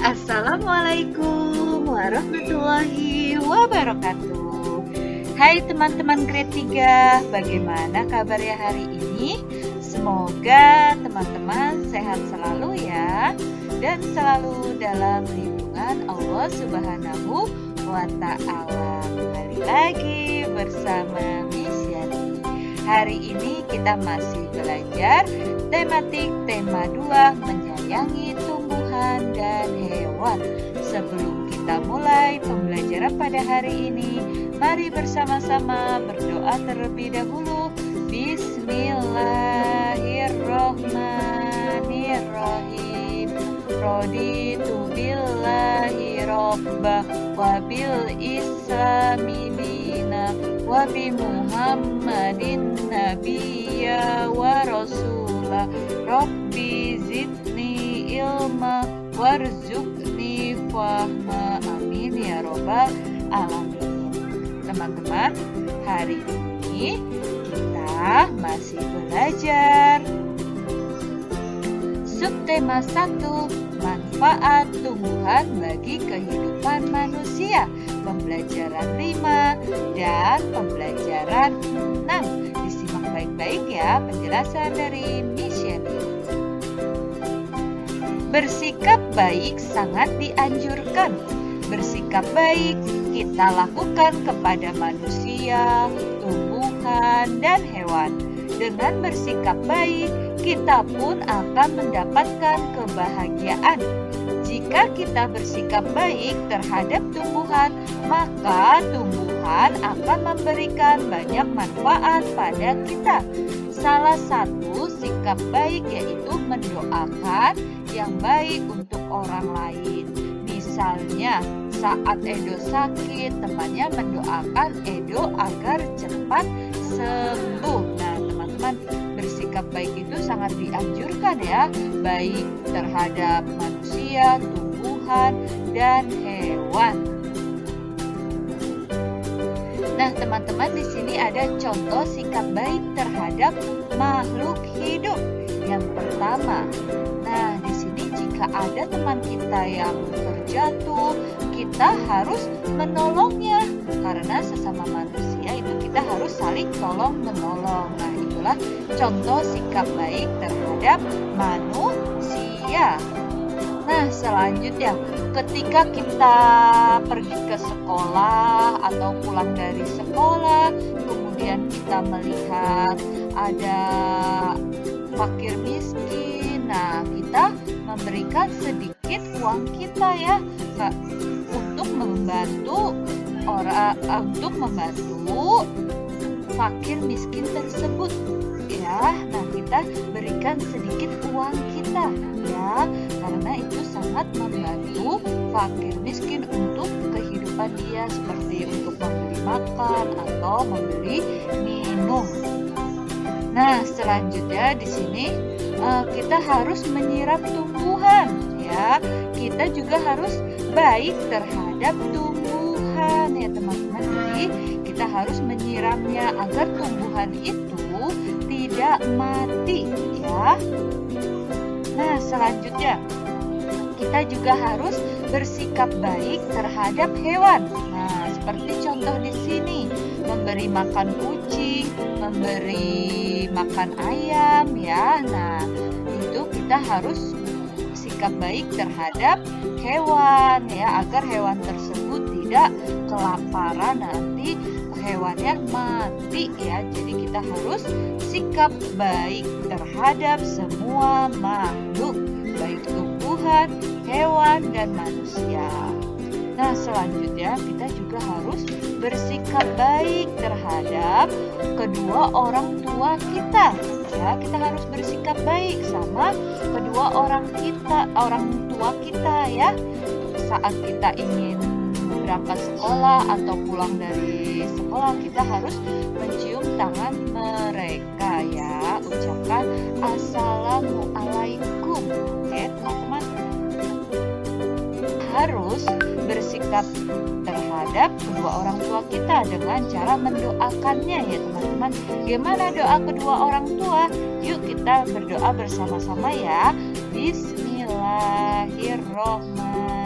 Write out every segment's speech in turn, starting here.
Assalamualaikum warahmatullahi wabarakatuh. Hai teman-teman grade 3, bagaimana kabarnya hari ini? Semoga teman-teman sehat selalu ya, dan selalu dalam lindungan Allah Subhanahu wa Ta'ala. Kembali lagi bersama Miss Yani. Hari ini kita masih belajar tematik tema 2, menyayangi tumbuhan dan hewan. Sebelum kita mulai pembelajaran pada hari ini, mari bersama-sama berdoa terlebih dahulu. Bismillahirrohmanirrohim. Raditu billahi robba wa bil islami dina wa bi muhammadin nabiyya wa rasulah. Rabbi zidni ilma warzuqni fahma, amin ya robbal alamin. Teman-teman, hari ini kita masih belajar subtema 1, manfaat tumbuhan bagi kehidupan manusia, pembelajaran 5 dan pembelajaran 6. Disimak baik-baik ya penjelasan dari Miss Yani. Bersikap baik sangat dianjurkan. Bersikap baik kita lakukan kepada manusia, tumbuhan, dan hewan. Dengan bersikap baik, kita pun akan mendapatkan kebahagiaan. Jika kita bersikap baik terhadap tumbuhan, maka tumbuhan akan memberikan banyak manfaat pada kita. Salah satu sikap baik yaitu mendoakan yang baik untuk orang lain. Misalnya, saat Edo sakit, temannya mendoakan Edo agar cepat sembuh. Nah, teman-teman, bersikap baik itu sangat dianjurkan ya, baik terhadap manusia, tumbuhan, dan hewan. Nah, teman-teman, di sini ada contoh sikap baik terhadap makhluk hidup. Yang pertama, nah di sini jika ada teman kita yang terjatuh, kita harus menolongnya. Karena sesama manusia itu kita harus saling tolong-menolong. Nah, itulah contoh sikap baik terhadap manusia. Nah, selanjutnya, ketika kita pergi ke sekolah atau pulang dari sekolah, kemudian kita melihat ada fakir miskin, nah kita memberikan sedikit uang kita ya untuk membantu fakir miskin tersebut ya. Nah, kita berikan sedikit uang kita ya, karena itu sangat membantu fakir miskin untuk kehidupan dia, seperti untuk membeli makan atau membeli minum. Nah, selanjutnya di sini kita harus menyiram tumbuhan ya. Kita juga harus baik terhadap tumbuhan ya teman-teman. Jadi kita harus menyiramnya agar tumbuhan itu tidak mati ya. Nah, selanjutnya kita juga harus bersikap baik terhadap hewan. Nah, seperti contoh di sini, memberi makan kucing, memberi makan ayam ya. Nah, itu kita harus sikap baik terhadap hewan ya, agar hewan tersebut tidak kelaparan, nanti hewannya mati ya. Jadi kita harus sikap baik terhadap semua makhluk, baik tumbuhan, hewan, dan manusia. Nah, selanjutnya kita juga harus bersikap baik terhadap kedua orang tua kita ya. Kita harus bersikap baik sama kedua orang tua kita ya. Saat kita ingin berangkat sekolah atau pulang dari sekolah, kita harus mencium tangan mereka ya, ucapkan assalamualaikum. Oke, teman-teman, harus bersikap terhadap kedua orang tua kita dengan cara mendoakannya ya teman-teman. Gimana doa kedua orang tua? Yuk kita berdoa bersama-sama ya. Bismillahirrohmanirrohim.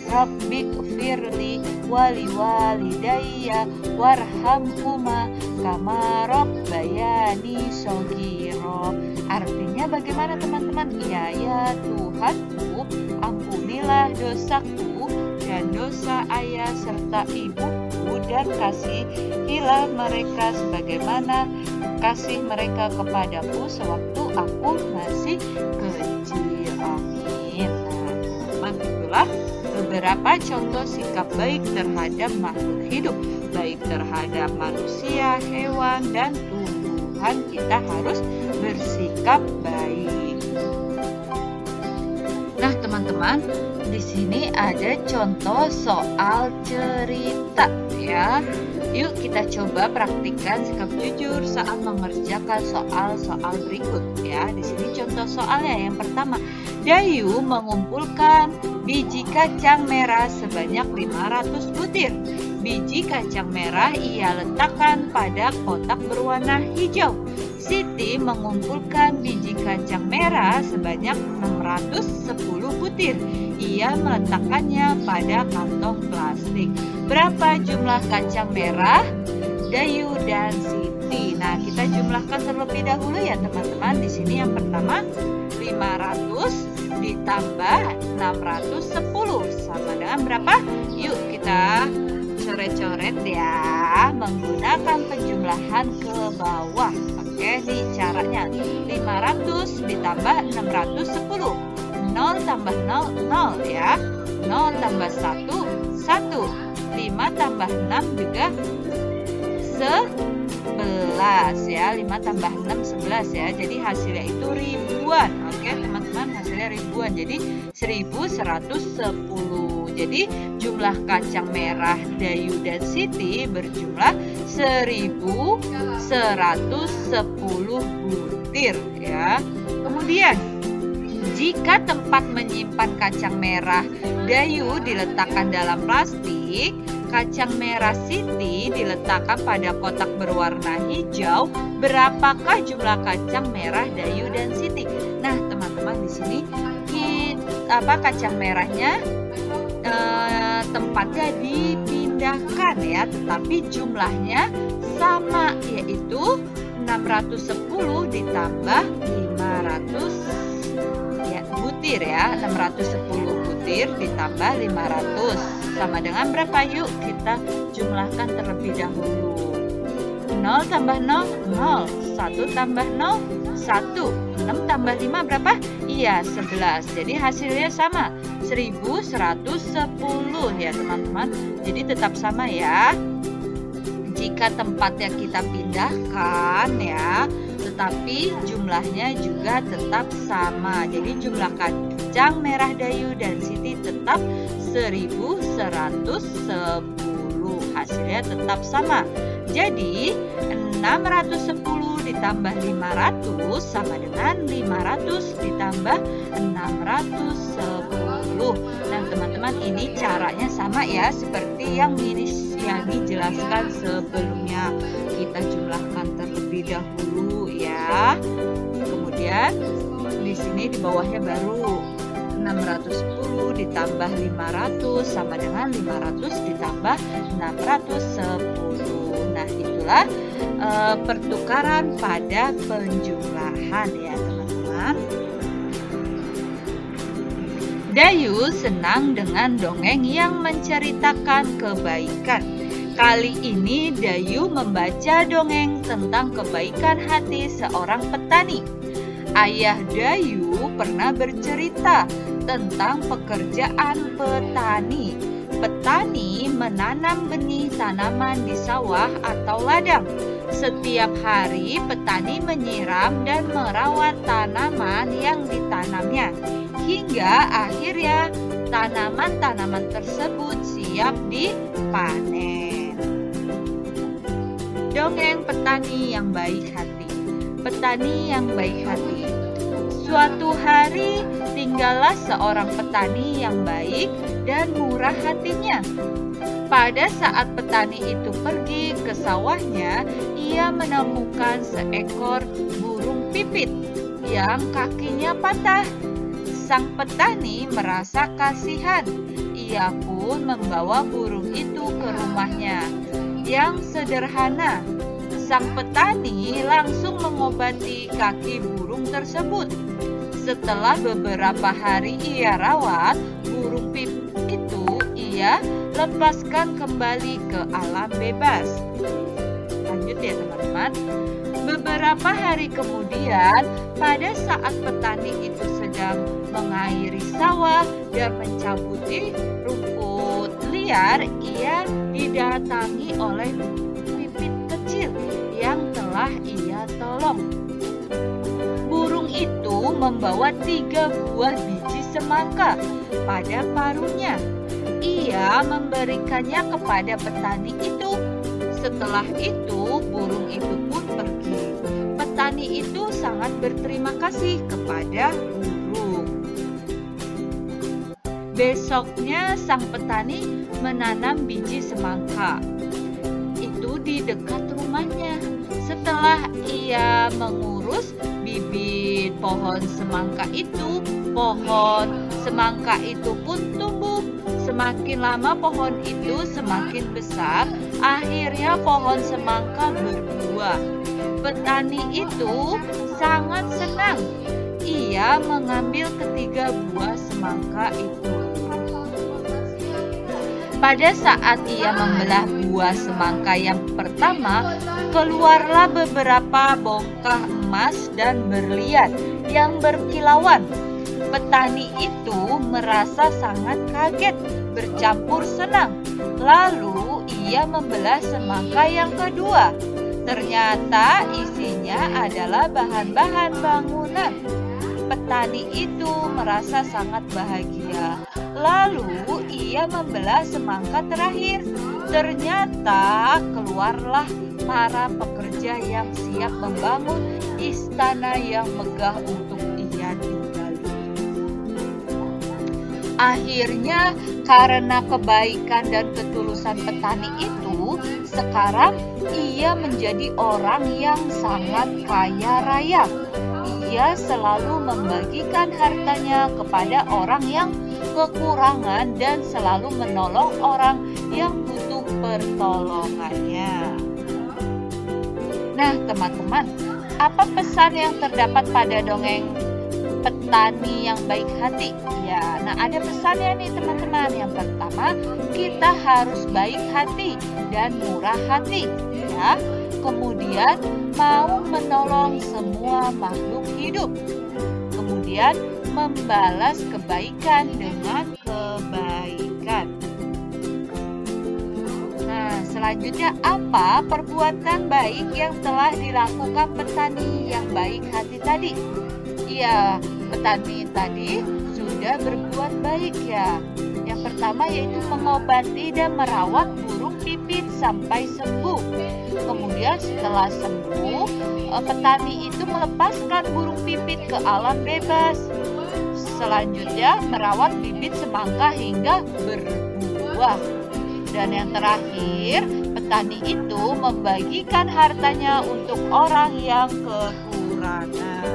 Rabbighfirli waliwalidayya warhamhuma kama rabbayani shaghira. Artinya bagaimana teman-teman? Ya Tuhanku, ampunilah dosaku dan dosa ayah serta ibuku, dan kasihilah mereka sebagaimana kasih mereka kepadaku sewaktu aku masih kecil. Amin. Nah, teman-teman, itulah beberapa contoh sikap baik terhadap makhluk hidup, baik terhadap manusia, hewan, dan tumbuhan. Kita harus bersikap baik. Nah, teman-teman, di sini ada contoh soal cerita ya. Yuk kita coba praktikkan sikap jujur saat mengerjakan soal-soal berikut ya. Di sini contoh soalnya yang pertama. Dayu mengumpulkan biji kacang merah sebanyak 500 butir. Biji kacang merah ia letakkan pada kotak berwarna hijau. Siti mengumpulkan biji kacang merah sebanyak 610 butir. Ia meletakkannya pada kantong plastik. Berapa jumlah kacang merah Dayu dan Siti? Nah, kita jumlahkan terlebih dahulu ya teman-teman. Di sini yang pertama 500 ditambah 610 sama dengan berapa? Yuk kita coret-coret ya, menggunakan penjumlahan ke bawah. Oke, nih caranya. 500 ditambah 610. 0 tambah 0, 0 ya. 0 tambah 1, 1. 5 tambah 6 juga 11 ya. 5 tambah 6, 11 ya. Jadi hasilnya itu ribuan. Oke teman-teman, hasilnya ribuan. Jadi 1110. Jadi jumlah kacang merah Dayu dan Siti berjumlah 1110 butir ya. Kemudian jika tempat menyimpan kacang merah Dayu diletakkan dalam plastik, kacang merah Siti diletakkan pada kotak berwarna hijau, berapakah jumlah kacang merah Dayu dan Siti? Nah, teman-teman, di sini kacang merahnya tempatnya dipindahkan ya, tetapi jumlahnya sama, yaitu 610 ditambah 500 butir ya. 610 butir ditambah 500 sama dengan berapa? Yuk kita jumlahkan terlebih dahulu. 0 tambah 0, 0. 1 tambah 0, 1. 6 tambah 5 berapa? Iya, 11. Jadi hasilnya sama, 1110 ya teman-teman. Jadi tetap sama ya. Jika tempatnya kita pindahkan ya, tetapi jumlahnya juga tetap sama. Jadi jumlah kacang merah Dayu dan Siti tetap 1110. Hasilnya tetap sama. Jadi 610 ditambah 500 sama dengan 500 ditambah 610. Nah teman-teman, ini caranya sama ya seperti yang dijelaskan sebelumnya. Kita jumlahkan terlebih dahulu ya. Kemudian di sini di bawahnya baru 610 ditambah 500 sama dengan 500 ditambah 610. Nah, itulah pertukaran pada penjumlahan ya teman-teman. Dayu senang dengan dongeng yang menceritakan kebaikan. Kali ini Dayu membaca dongeng tentang kebaikan hati seorang petani. Ayah Dayu pernah bercerita tentang pekerjaan petani. Petani menanam benih tanaman di sawah atau ladang. Setiap hari petani menyiram dan merawat tanaman yang ditanamnya, hingga akhirnya tanaman-tanaman tersebut siap dipanen. Dongeng petani yang baik hati. Petani yang baik hati. Suatu hari tinggallah seorang petani yang baik dan murah hatinya. Pada saat petani itu pergi ke sawahnya, ia menemukan seekor burung pipit yang kakinya patah. Sang petani merasa kasihan. Ia pun membawa burung itu ke rumahnya yang sederhana. Sang petani langsung mengobati kaki burung tersebut. Setelah beberapa hari ia rawat, burung pipit itu ia lepaskan kembali ke alam bebas. Lanjut ya teman-teman. Beberapa hari kemudian, pada saat petani itu sedang mengairi sawah dan mencabuti rumput liar, ia didatangi oleh pipit kecil yang telah ia tolong. Burung itu membawa 3 buah biji semangka pada paruhnya. Ia memberikannya kepada petani itu. Setelah itu, burung itu pun pergi. Petani itu sangat berterima kasih kepada burung. Besoknya, sang petani menanam biji semangka itu di dekat rumahnya. Setelah ia mengurus bibit pohon semangka itu, pohon semangka itu pun tumbuh. Semakin lama pohon itu semakin besar, akhirnya pohon semangka berbuah. Petani itu sangat senang. Ia mengambil ketiga buah semangka itu. Pada saat ia membelah buah semangka yang pertama, keluarlah beberapa bongkah emas dan berlian yang berkilauan. Petani itu merasa sangat kaget, bercampur senang. Lalu ia membelah semangka yang kedua. Ternyata isinya adalah bahan-bahan bangunan. Petani itu merasa sangat bahagia. Lalu ia membelah semangka terakhir. Ternyata keluarlah para pekerja yang siap membangun istana yang megah untuk ia tinggali. Akhirnya karena kebaikan dan ketulusan petani itu, sekarang ia menjadi orang yang sangat kaya raya. Ia selalu membagikan hartanya kepada orang yang kekurangan dan selalu menolong orang yang butuh pertolongannya. Nah, teman-teman, apa pesan yang terdapat pada dongeng petani yang baik hati? Ya, nah ada pesannya nih teman-teman. Yang pertama, kita harus baik hati dan murah hati, ya. Kemudian mau menolong semua makhluk hidup. Kemudian membalas kebaikan dengan kebaikan. Nah, selanjutnya apa perbuatan baik yang telah dilakukan petani yang baik hati tadi? Iya, petani tadi sudah berbuat baik ya. Yang pertama yaitu mengobati dan merawat burung pipit sampai sembuh. Kemudian setelah sembuh, petani itu melepaskan burung pipit ke alam bebas. Selanjutnya merawat bibit semangka hingga berbuah. Dan yang terakhir, petani itu membagikan hartanya untuk orang yang kekurangan.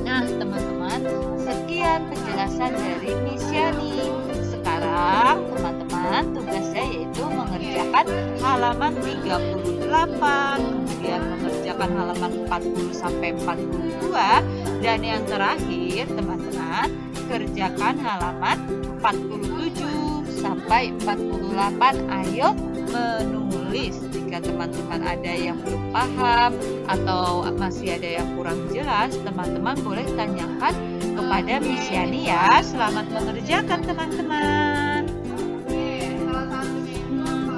Nah, teman-teman, sekian penjelasan dari Miss Yani. Sekarang, teman-teman, tugasnya yaitu mengerjakan halaman 38, kemudian mengerjakan halaman 40 sampai 42, dan yang terakhir, teman-teman, kerjakan halaman 47 sampai 48. Ayo menulis. Jika teman-teman ada yang belum paham atau masih ada yang kurang jelas, teman-teman boleh tanyakan kepada Miss Yani ya. Selamat mengerjakan teman-teman.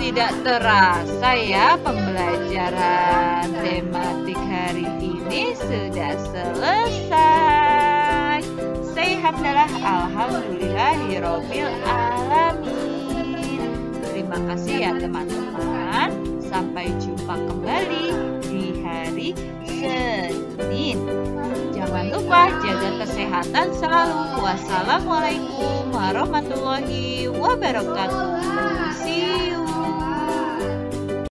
Tidak terasa ya, pembelajaran tematik hari ini sudah selesai. Say hamdalah alhamdulillahirabbil alamin. Terima kasih ya teman-teman. Sampai jumpa kembali di hari Senin. Jangan lupa jaga kesehatan selalu. Wassalamualaikum warahmatullahi wabarakatuh. See you.